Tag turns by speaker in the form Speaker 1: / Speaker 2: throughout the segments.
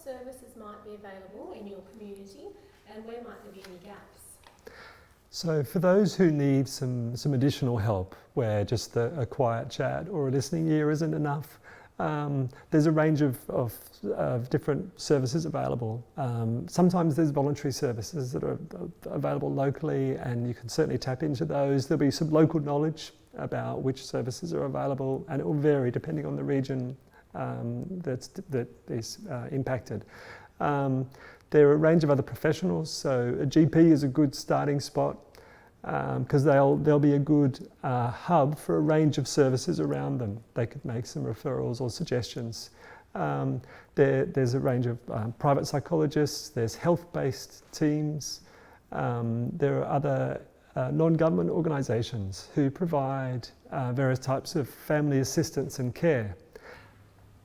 Speaker 1: services might be available in your community, and where might there be any gaps?
Speaker 2: So for those who need some additional help, where just a quiet chat or a listening ear isn't enough, there's a range of different services available. Sometimes there's voluntary services that are available locally, and you can certainly tap into those. There'll be some local knowledge about which services are available, and it will vary depending on the region that is impacted. There are a range of other professionals, so a GP is a good starting spot because they'll be a good hub for a range of services around them. They could make some referrals or suggestions. There's a range of private psychologists, there's health-based teams, there are other non-government organisations who provide various types of family assistance and care.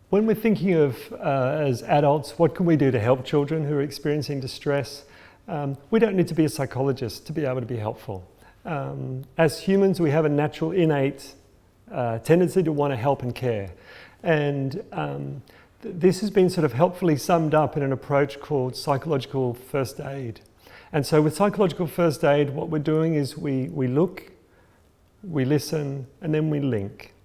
Speaker 2: When we're thinking of, as adults, what can we do to help children who are experiencing distress, we don't need to be a psychologist to be able to be helpful. As humans, we have a natural innate tendency to want to help and care. And this has been sort of helpfully summed up in an approach called psychological first aid. And so with psychological first aid, what we're doing is we look, we listen, and then we link.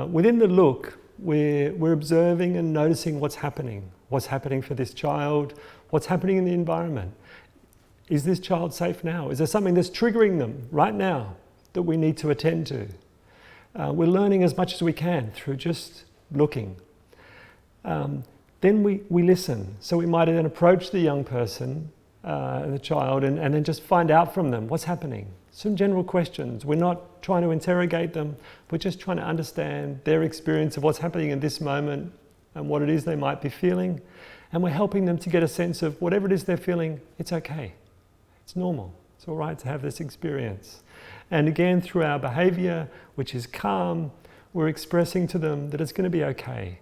Speaker 2: Within the look, we're observing and noticing what's happening for this child, what's happening in the environment. Is this child safe now? Is there something that's triggering them right now that we need to attend to? We're learning as much as we can through just looking. Then we listen. So we might then approach the young person, the child, and then just find out from them what's happening. Some general questions. We're not trying to interrogate them. We're just trying to understand their experience of what's happening in this moment and what it is they might be feeling. And we're helping them to get a sense of whatever it is they're feeling, it's okay. It's normal. It's all right to have this experience. And again, through our behaviour, which is calm, we're expressing to them that it's going to be okay.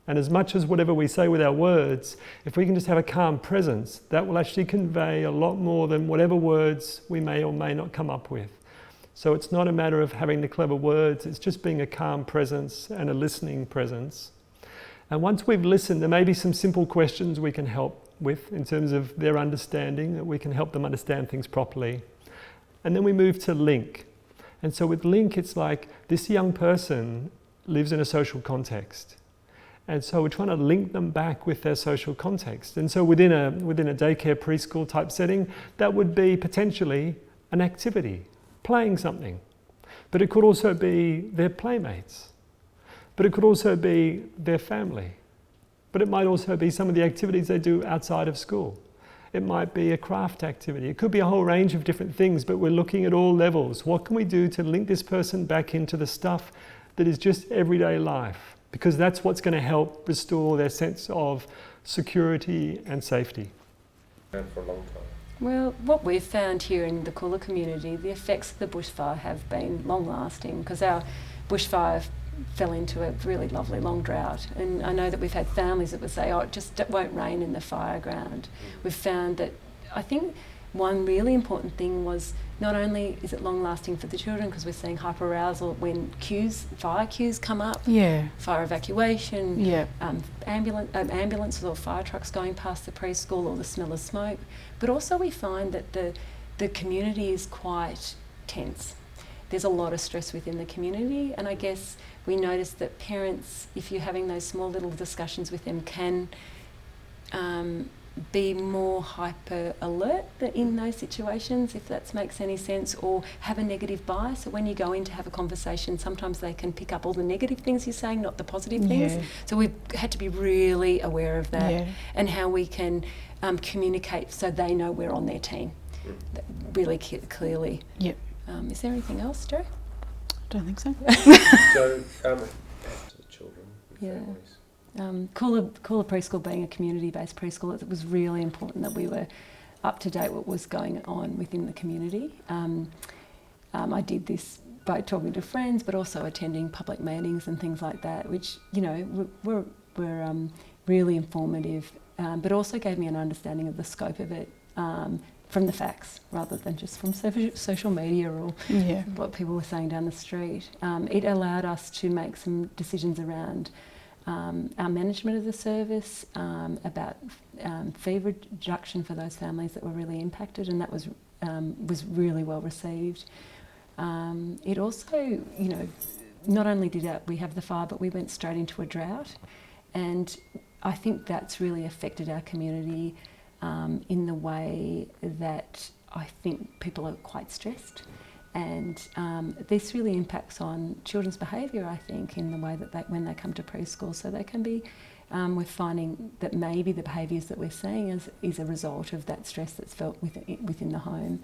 Speaker 2: And as much as whatever we say with our words, if we can just have a calm presence, that will actually convey a lot more than whatever words we may or may not come up with. So it's not a matter of having the clever words, it's just being a calm presence and a listening presence. And once we've listened, there may be some simple questions we can help with in terms of their understanding, that we can help them understand things properly. And then we move to link. And so with link, it's like this young person lives in a social context. And so we're trying to link them back with their social context. And so within a daycare preschool type setting, that would be potentially an activity, playing something. But it could also be their playmates. But it could also be their family. But it might also be some of the activities they do outside of school. It might be a craft activity. It could be a whole range of different things, but we're looking at all levels. What can we do to link this person back into the stuff that is just everyday life? Because that's what's going to help restore their sense of security and safety.
Speaker 3: And for a long time.
Speaker 4: Well, what we've found here in the Coolah community, the effects of the bushfire have been long-lasting, because our bushfire fell into a really lovely long drought. And I know that we've had families that would say, oh, it just won't rain in the fire ground. We've found that, I think one really important thing was not only is it long lasting for the children, because we're seeing hyperarousal when fire queues come up, fire evacuation, ambulances or fire trucks going past the preschool, or the smell of smoke. But also we find that the community is quite tense. There's a lot of stress within the community, and I guess we notice that parents, if you're having those small little discussions with them, can be more hyper alert in those situations, if that makes any sense, or have a negative bias. So when you go in to have a conversation, sometimes they can pick up all the negative things you're saying, not the positive things. So we've had to be really aware of that, and how we can communicate so they know we're on their team really clearly. Is there anything else, Joe?
Speaker 5: I don't think so.
Speaker 3: So, back to the children and families.
Speaker 4: Coolah Preschool being a community-based preschool, it was really important that we were up to date what was going on within the community. I did this by talking to friends, but also attending public meetings and things like that, which, you know, were really informative, but also gave me an understanding of the scope of it from the facts, rather than just from social media or what people were saying down the street. It allowed us to make some decisions around our management of the service, about fee reduction for those families that were really impacted, and that was really well received. It also, you know, not only did we have the fire, but we went straight into a drought, and I think that's really affected our community in the way that I think people are quite stressed. And this really impacts on children's behaviour, I think, in the way that when they come to preschool. So they can be, we're finding that maybe the behaviours that we're seeing is a result of that stress that's felt within the home.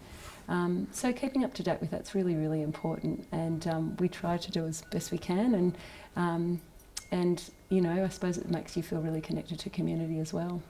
Speaker 4: So keeping up to date with that's really, really important, and we try to do as best we can, and you know, I suppose it makes you feel really connected to community as well.